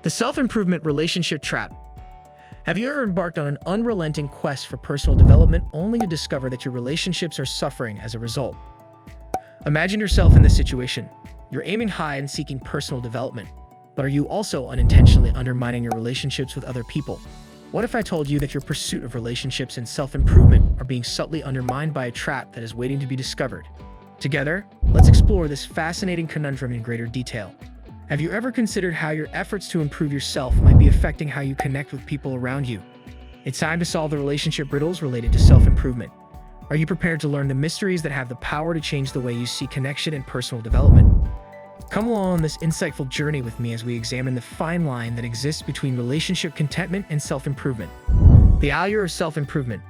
The self-improvement relationship trap. Have you ever embarked on an unrelenting quest for personal development only to discover that your relationships are suffering as a result? Imagine yourself in this situation. You're aiming high and seeking personal development, but are you also unintentionally undermining your relationships with other people? What if I told you that your pursuit of relationships and self-improvement are being subtly undermined by a trap that is waiting to be discovered? Together, let's explore this fascinating conundrum in greater detail. Have you ever considered how your efforts to improve yourself might be affecting how you connect with people around you? It's time to solve the relationship riddles related to self-improvement. Are you prepared to learn the mysteries that have the power to change the way you see connection and personal development? Come along on this insightful journey with me as we examine the fine line that exists between relationship contentment and self-improvement. The allure of self-improvement.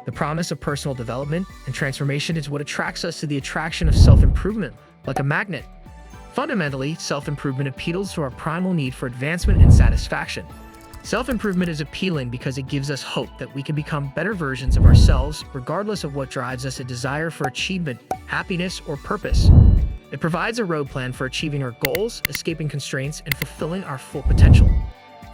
The promise of personal development and transformation is what attracts us to the attraction of self-improvement, like a magnet. Fundamentally, self-improvement appeals to our primal need for advancement and satisfaction. Self-improvement is appealing because it gives us hope that we can become better versions of ourselves, regardless of what drives us: a desire for achievement, happiness, or purpose. It provides a road plan for achieving our goals, escaping constraints, and fulfilling our full potential.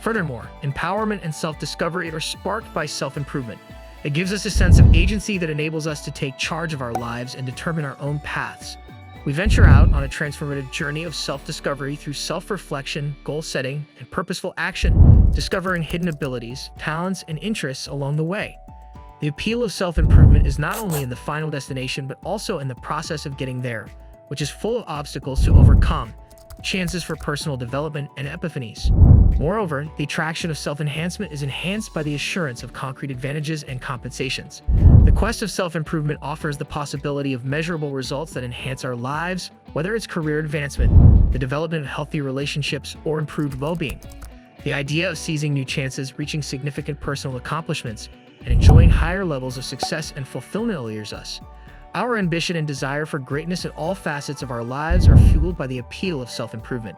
Furthermore, empowerment and self-discovery are sparked by self-improvement. It gives us a sense of agency that enables us to take charge of our lives and determine our own paths. We venture out on a transformative journey of self-discovery through self-reflection, goal-setting, and purposeful action, discovering hidden abilities, talents, and interests along the way. The appeal of self-improvement is not only in the final destination but also in the process of getting there, which is full of obstacles to overcome, chances for personal development, and epiphanies. Moreover, the attraction of self-enhancement is enhanced by the assurance of concrete advantages and compensations. The quest of self-improvement offers the possibility of measurable results that enhance our lives, whether it's career advancement, the development of healthy relationships, or improved well-being. The idea of seizing new chances, reaching significant personal accomplishments, and enjoying higher levels of success and fulfillment allures us. Our ambition and desire for greatness in all facets of our lives are fueled by the appeal of self-improvement.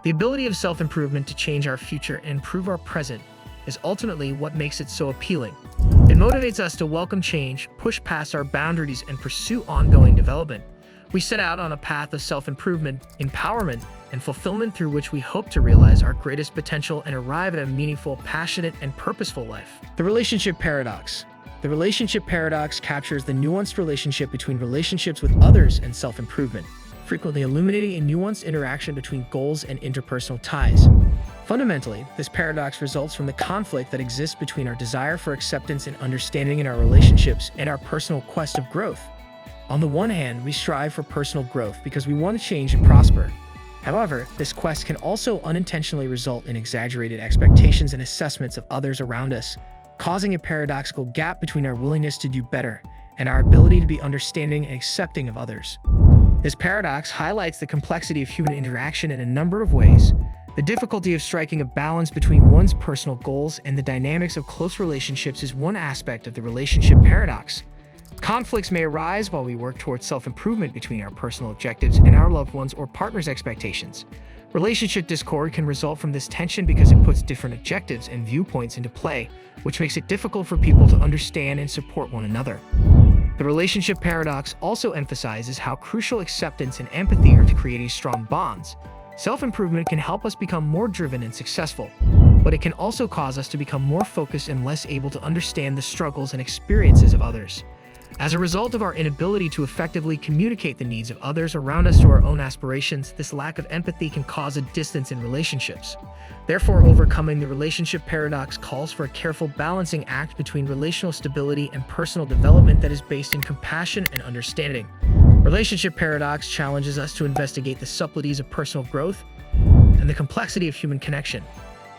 The ability of self-improvement to change our future and improve our present is ultimately what makes it so appealing. It motivates us to welcome change, push past our boundaries, and pursue ongoing development. We set out on a path of self-improvement, empowerment, and fulfillment through which we hope to realize our greatest potential and arrive at a meaningful, passionate, and purposeful life. The relationship paradox. The relationship paradox captures the nuanced relationship between relationships with others and self-improvement, frequently illuminating a nuanced interaction between goals and interpersonal ties. Fundamentally, this paradox results from the conflict that exists between our desire for acceptance and understanding in our relationships and our personal quest of growth. On the one hand, we strive for personal growth because we want to change and prosper. However, this quest can also unintentionally result in exaggerated expectations and assessments of others around us, causing a paradoxical gap between our willingness to do better and our ability to be understanding and accepting of others. This paradox highlights the complexity of human interaction in a number of ways. The difficulty of striking a balance between one's personal goals and the dynamics of close relationships is one aspect of the relationship paradox. Conflicts may arise while we work towards self-improvement between our personal objectives and our loved ones' or partners' expectations. Relationship discord can result from this tension because it puts different objectives and viewpoints into play, which makes it difficult for people to understand and support one another. The relationship paradox also emphasizes how crucial acceptance and empathy are to creating strong bonds. Self-improvement can help us become more driven and successful, but it can also cause us to become more focused and less able to understand the struggles and experiences of others. As a result of our inability to effectively communicate the needs of others around us to our own aspirations, this lack of empathy can cause a distance in relationships. Therefore, overcoming the relationship paradox calls for a careful balancing act between relational stability and personal development that is based in compassion and understanding. Relationship paradox challenges us to investigate the subtleties of personal growth and the complexity of human connection.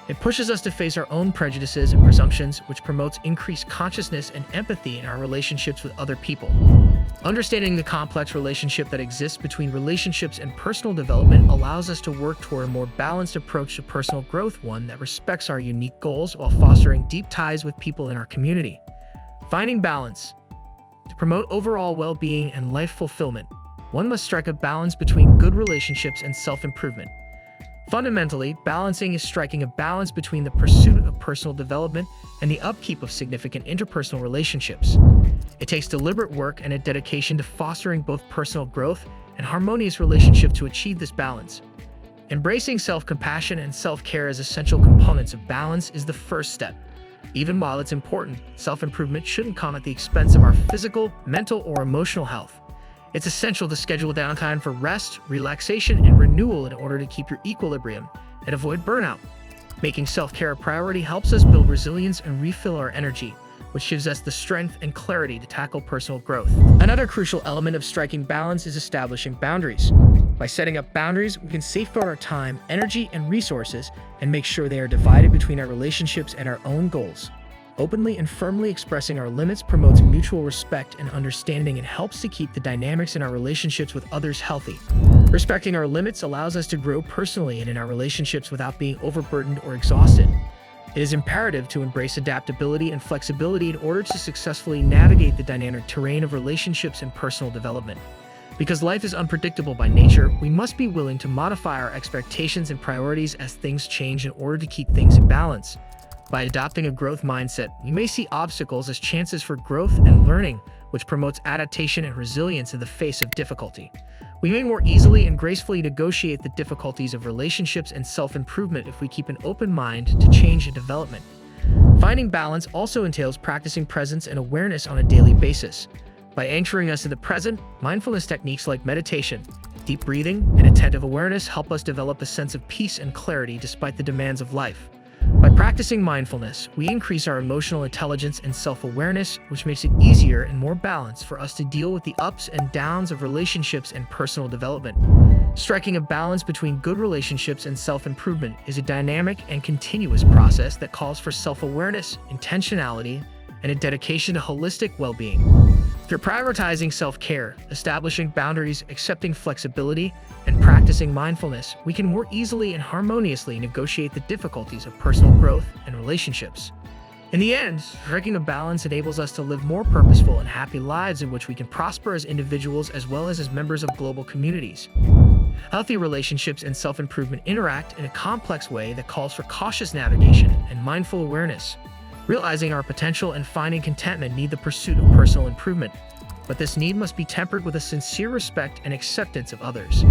It pushes us to face our own prejudices and presumptions, which promotes increased consciousness and empathy in our relationships with other people. Understanding the complex relationship that exists between relationships and personal development allows us to work toward a more balanced approach to personal growth, one that respects our unique goals while fostering deep ties with people in our community. Finding balance. To promote overall well-being and life fulfillment, one must strike a balance between good relationships and self-improvement. Fundamentally, balancing is striking a balance between the pursuit of personal development and the upkeep of significant interpersonal relationships. It takes deliberate work and a dedication to fostering both personal growth and harmonious relationships to achieve this balance. Embracing self-compassion and self-care as essential components of balance is the first step. Even while it's important, self-improvement shouldn't come at the expense of our physical, mental, or emotional health. It's essential to schedule downtime for rest, relaxation, and renewal in order to keep your equilibrium and avoid burnout. Making self-care a priority helps us build resilience and refill our energy, which gives us the strength and clarity to tackle personal growth. Another crucial element of striking balance is establishing boundaries. By setting up boundaries, we can safeguard our time, energy, and resources and make sure they are divided between our relationships and our own goals. Openly and firmly expressing our limits promotes mutual respect and understanding and helps to keep the dynamics in our relationships with others healthy. Respecting our limits allows us to grow personally and in our relationships without being overburdened or exhausted. It is imperative to embrace adaptability and flexibility in order to successfully navigate the dynamic terrain of relationships and personal development. Because life is unpredictable by nature, we must be willing to modify our expectations and priorities as things change in order to keep things in balance. By adopting a growth mindset, we may see obstacles as chances for growth and learning, which promotes adaptation and resilience in the face of difficulty. We may more easily and gracefully negotiate the difficulties of relationships and self-improvement if we keep an open mind to change and development. Finding balance also entails practicing presence and awareness on a daily basis. By anchoring us in the present, mindfulness techniques like meditation, deep breathing, and attentive awareness help us develop a sense of peace and clarity despite the demands of life. By practicing mindfulness, we increase our emotional intelligence and self-awareness, which makes it easier and more balanced for us to deal with the ups and downs of relationships and personal development. Striking a balance between good relationships and self-improvement is a dynamic and continuous process that calls for self-awareness, intentionality, and a dedication to holistic well-being. Through prioritizing self-care, establishing boundaries, accepting flexibility, and practicing mindfulness, we can more easily and harmoniously negotiate the difficulties of personal growth and relationships. In the end, striking a balance enables us to live more purposeful and happy lives in which we can prosper as individuals as well as members of global communities. Healthy relationships and self-improvement interact in a complex way that calls for cautious navigation and mindful awareness. Realizing our potential and finding contentment need the pursuit of personal improvement, but this need must be tempered with a sincere respect and acceptance of others.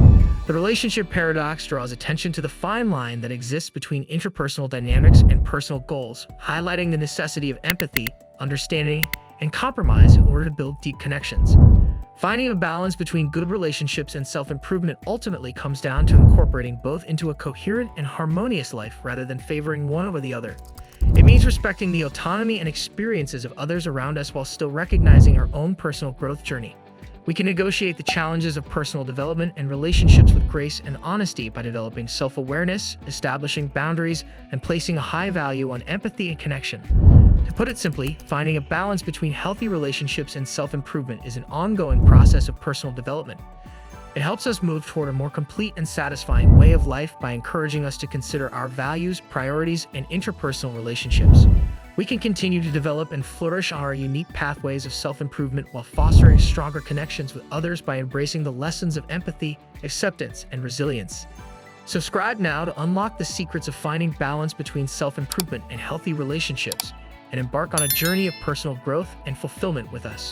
The relationship paradox draws attention to the fine line that exists between interpersonal dynamics and personal goals, highlighting the necessity of empathy, understanding, and compromise in order to build deep connections. Finding a balance between good relationships and self-improvement ultimately comes down to incorporating both into a coherent and harmonious life rather than favoring one over the other. It means respecting the autonomy and experiences of others around us while still recognizing our own personal growth journey. We can negotiate the challenges of personal development and relationships with grace and honesty by developing self-awareness, establishing boundaries, and placing a high value on empathy and connection. To put it simply, finding a balance between healthy relationships and self-improvement is an ongoing process of personal development. It helps us move toward a more complete and satisfying way of life by encouraging us to consider our values, priorities, and interpersonal relationships. We can continue to develop and flourish on our unique pathways of self-improvement while fostering stronger connections with others by embracing the lessons of empathy, acceptance, and resilience. Subscribe now to unlock the secrets of finding balance between self-improvement and healthy relationships, and embark on a journey of personal growth and fulfillment with us.